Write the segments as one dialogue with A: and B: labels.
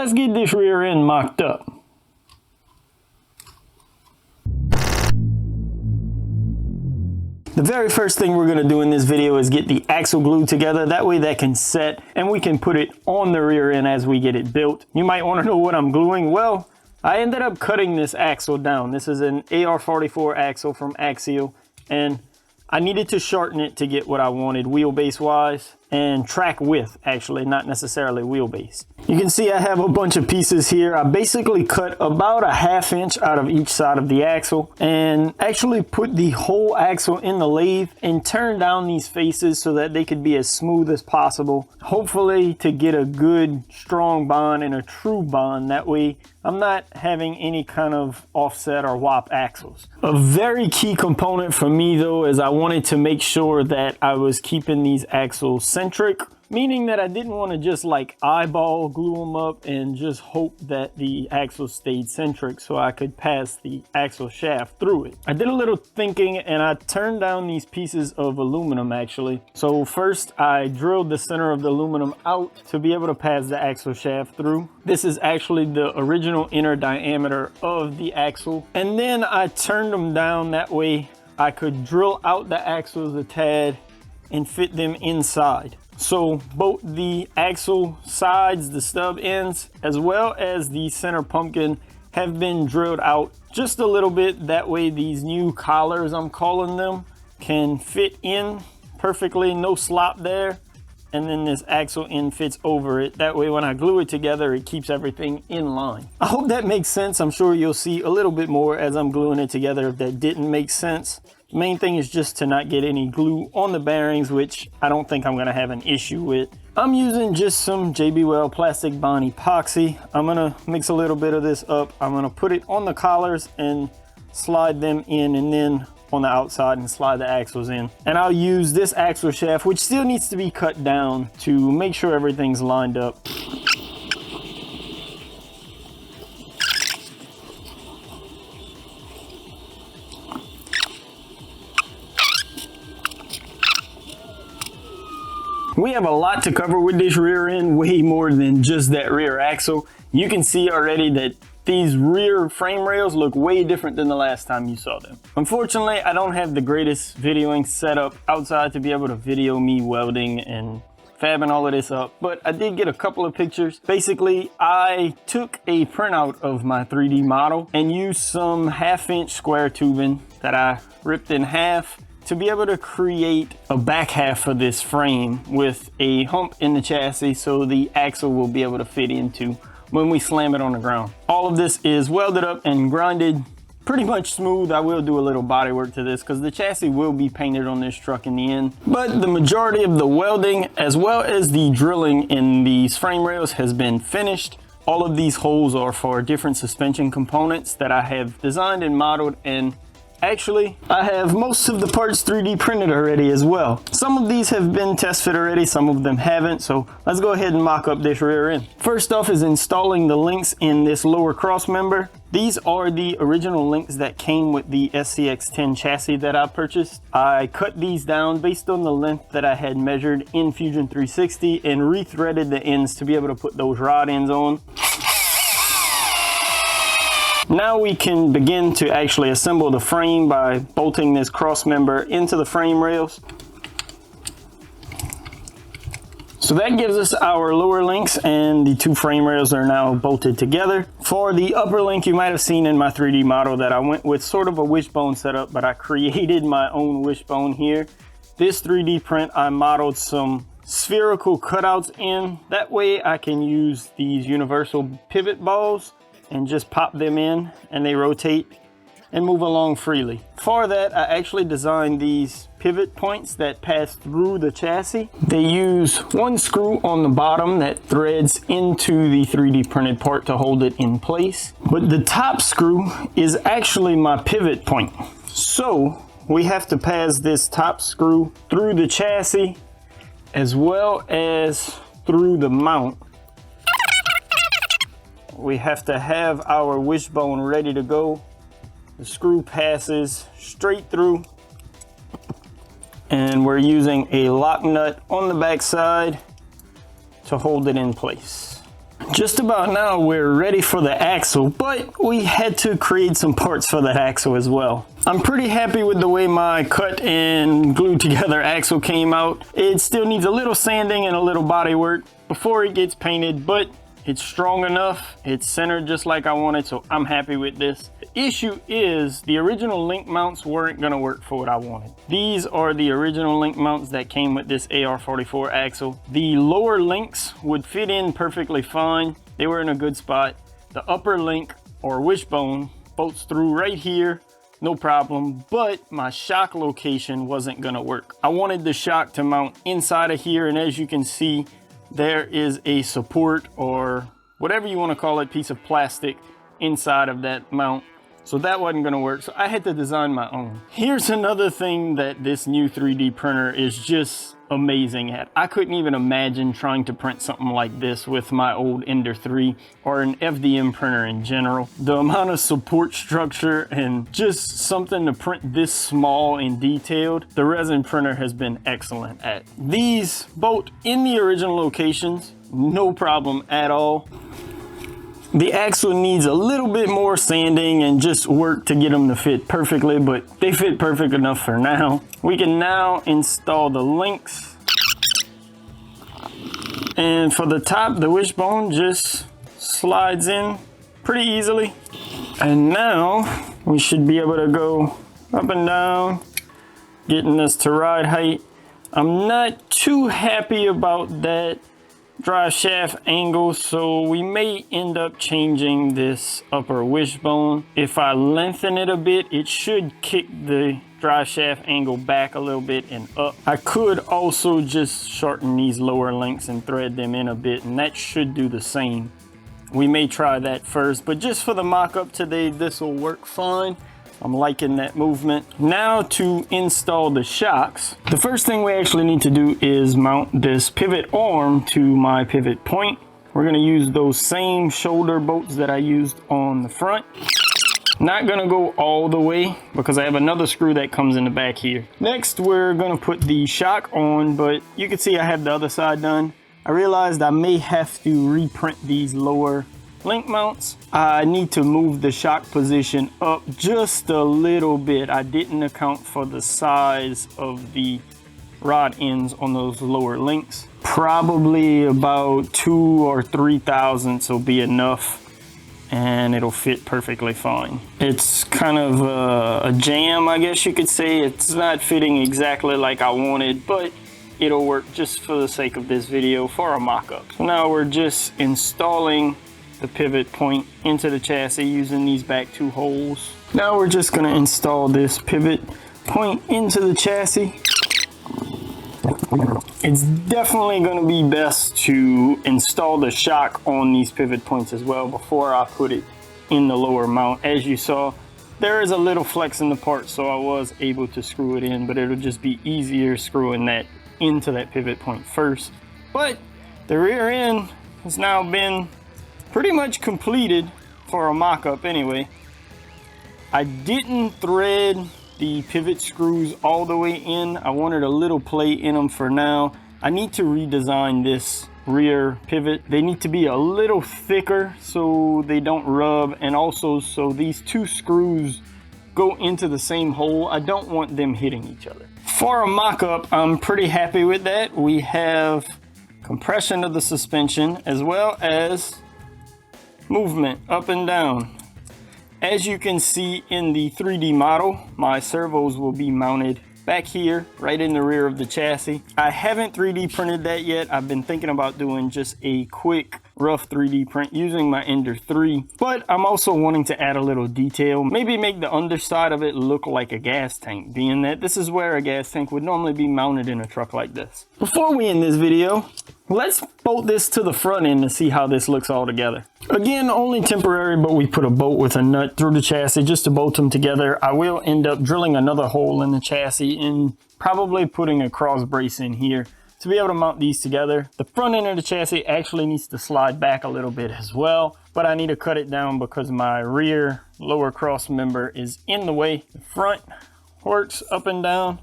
A: let's get this rear end mocked up. The very first thing we're going to do in this video is get the axle glue together. That way that can set and we can put it on the rear end as we get it built. You might want to know what I'm gluing. Well, I ended up cutting this axle down. This is an AR44 axle from Axial, and I needed to shorten it to get what I wanted wheelbase wise and track width, actually, not necessarily wheelbase. You can see I have a bunch of pieces here. I basically cut about a 1/2 inch out of each side of the axle and actually put the whole axle in the lathe and turn down these faces so that they could be as smooth as possible. Hopefully to get a good strong bond and a true bond. That way I'm not having any kind of offset or wop axles. A very key component for me though is I wanted to make sure that I was keeping these axles centric, meaning that I didn't want to just like eyeball glue them up and just hope that the axle stayed centric so I could pass the axle shaft through it. I did a little thinking and I turned down these pieces of aluminum actually. So first I drilled the center of the aluminum out to be able to pass the axle shaft through. This is actually the original inner diameter of the axle. And then I turned them down, that way I could drill out the axles a tad and fit them inside. So both the axle sides, the stub ends, as well as the center pumpkin have been drilled out just a little bit. That way these new collars, I'm calling them, can fit in perfectly, no slop there. And then this axle end fits over it. That way when I glue it together, it keeps everything in line. I hope that makes sense. I'm sure you'll see a little bit more as I'm gluing it together if that didn't make sense. The main thing is just to not get any glue on the bearings, which I don't think I'm gonna have an issue with. I'm using just some JB Weld plastic bond epoxy. I'm gonna mix a little bit of this up. I'm gonna put it on the collars and slide them in, and then on the outside and slide the axles in. And I'll use this axle shaft, which still needs to be cut down, to make sure everything's lined up. We have a lot to cover with this rear end, way more than just that rear axle. You can see already that these rear frame rails look way different than the last time you saw them. Unfortunately, I don't have the greatest videoing setup outside to be able to video me welding and fabbing all of this up, but I did get a couple of pictures. Basically, I took a printout of my 3D model and used some 1/2 inch square tubing that I ripped in half to be able to create a back half for this frame with a hump in the chassis so the axle will be able to fit into when we slam it on the ground. All of this is welded up and grinded pretty much smooth. I will do a little body work to this because the chassis will be painted on this truck in the end. But the majority of the welding as well as the drilling in these frame rails has been finished. All of these holes are for different suspension components that I have designed and modeled, and actually, I have most of the parts 3D printed already as well. Some of these have been test fit already, some of them haven't, so let's go ahead and mock up this rear end. First off is installing the links in this lower cross member. These are the original links that came with the SCX10 chassis that I purchased. I cut these down based on the length that I had measured in Fusion 360 and rethreaded the ends to be able to put those rod ends on. Now we can begin to actually assemble the frame by bolting this cross member into the frame rails. So that gives us our lower links, and the two frame rails are now bolted together. For the upper link, you might have seen in my 3D model that I went with sort of a wishbone setup, but I created my own wishbone here. This 3D print, I modeled some spherical cutouts in. That way I can use these universal pivot balls and just pop them in, and they rotate and move along freely. For that, I actually designed these pivot points that pass through the chassis. They use one screw on the bottom that threads into the 3D printed part to hold it in place. But the top screw is actually my pivot point. So we have to pass this top screw through the chassis as well as through the mount. We have to have our wishbone ready to go. The screw passes straight through, and we're using a lock nut on the back side to hold it in place. Just about now we're ready for the axle, but we had to create some parts for that axle as well. I'm pretty happy with the way my cut and glued together axle came out. It still needs a little sanding and a little body work before it gets painted, but it's strong enough. It's centered just like I wanted, so I'm happy with this. The issue is the original link mounts weren't gonna work for what I wanted. These are the original link mounts that came with this AR44 axle. The lower links would fit in perfectly fine. They were in a good spot. The upper link or wishbone bolts through right here, no problem, but my shock location wasn't gonna work. I wanted the shock to mount inside of here, and as you can see, there is a support or whatever you want to call it, piece of plastic inside of that mount. So that wasn't going to work. So I had to design my own. Here's another thing that this new 3D printer is just amazing at. I couldn't even imagine trying to print something like this with my old Ender 3 or an FDM printer in general. The amount of support structure and just something to print this small and detailed, the resin printer has been excellent at. These bolt in the original locations, no problem at all. The axle needs a little bit more sanding and just work to get them to fit perfectly, but they fit perfect enough for now. We can now install the links. And for the top, the wishbone just slides in pretty easily. And now we should be able to go up and down, getting this to ride height. I'm not too happy about that drive shaft angle, so we may end up changing this upper wishbone. If I lengthen it a bit, it should kick the drive shaft angle back a little bit and up. I could also just shorten these lower links and thread them in a bit, and that should do the same. We may try that first, but just for the mock-up today, this will work fine. I'm liking that movement. Now to install the shocks. The first thing we actually need to do is mount this pivot arm to my pivot point. We're gonna use those same shoulder bolts that I used on the front. Not gonna go all the way because I have another screw that comes in the back here. Next, we're gonna put the shock on, but you can see I have the other side done. I realized I may have to reprint these lower link mounts. I need to move the shock position up just a little bit. I didn't account for the size of the rod ends on those lower links. Probably about 2 or 3 thousandths will be enough, and it'll fit perfectly fine. It's kind of a jam, I guess you could say. It's not fitting exactly like I wanted, but it'll work just for the sake of this video for a mock-up. So now we're just installing the pivot point into the chassis using these back 2 holes. Now we're just going to install this pivot point into the chassis. It's definitely going to be best to install the shock on these pivot points as well before I put it in the lower mount. As you saw, there is a little flex in the part, so I was able to screw it in, but it'll just be easier screwing that into that pivot point first. But the rear end has now been pretty much completed for a mock-up anyway. I didn't thread the pivot screws all the way in. I wanted a little play in them for now. I need to redesign this rear pivot. They need to be a little thicker so they don't rub, and also so these 2 screws go into the same hole. I don't want them hitting each other. For a mock-up, I'm pretty happy with that. We have compression of the suspension as well as movement up and down. As you can see in the 3D model, my servos will be mounted back here, right in the rear of the chassis. I haven't 3D printed that yet. I've been thinking about doing just a quick rough 3D print using my Ender 3, but I'm also wanting to add a little detail, maybe make the underside of it look like a gas tank, being that this is where a gas tank would normally be mounted in a truck like this. Before we end this video, let's bolt this to the front end to see how this looks all together. Again, only temporary, but we put a bolt with a nut through the chassis just to bolt them together. I will end up drilling another hole in the chassis and probably putting a cross brace in here to be able to mount these together. The front end of the chassis actually needs to slide back a little bit as well, but I need to cut it down because my rear lower cross member is in the way. The front works up and down.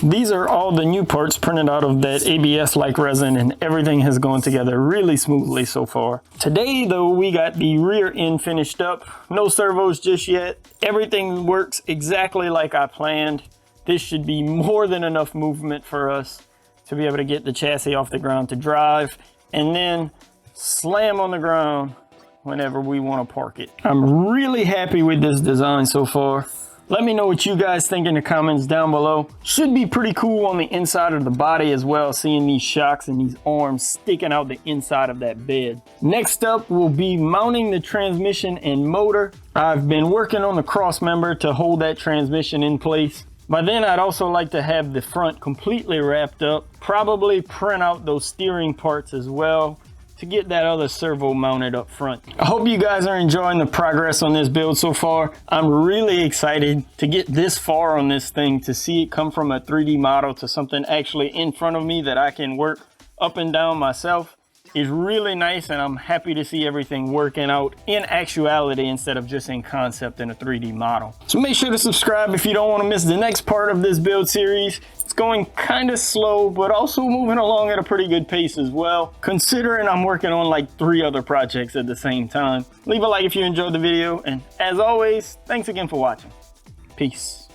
A: These are all the new parts printed out of that ABS-like resin, and everything has gone together really smoothly so far. Today though, we got the rear end finished up. No servos just yet. Everything works exactly like I planned. This should be more than enough movement for us to be able to get the chassis off the ground to drive, and then slam on the ground whenever we want to park it. I'm really happy with this design so far. Let me know what you guys think in the comments down below. Should be pretty cool on the inside of the body as well, seeing these shocks and these arms sticking out the inside of that bed. Next up will be mounting the transmission and motor. I've been working on the cross member to hold that transmission in place. By then, I'd also like to have the front completely wrapped up. Probably print out those steering parts as well to get that other servo mounted up front. I hope you guys are enjoying the progress on this build so far. I'm really excited to get this far on this thing, to see it come from a 3D model to something actually in front of me that I can work up and down myself. Is really nice, and I'm happy to see everything working out in actuality instead of just in concept in a 3D model. So make sure to subscribe if you don't want to miss the next part of this build series. It's going kind of slow, but also moving along at a pretty good pace as well, considering I'm working on like 3 other projects at the same time. Leave a like if you enjoyed the video, and as always, thanks again for watching. Peace.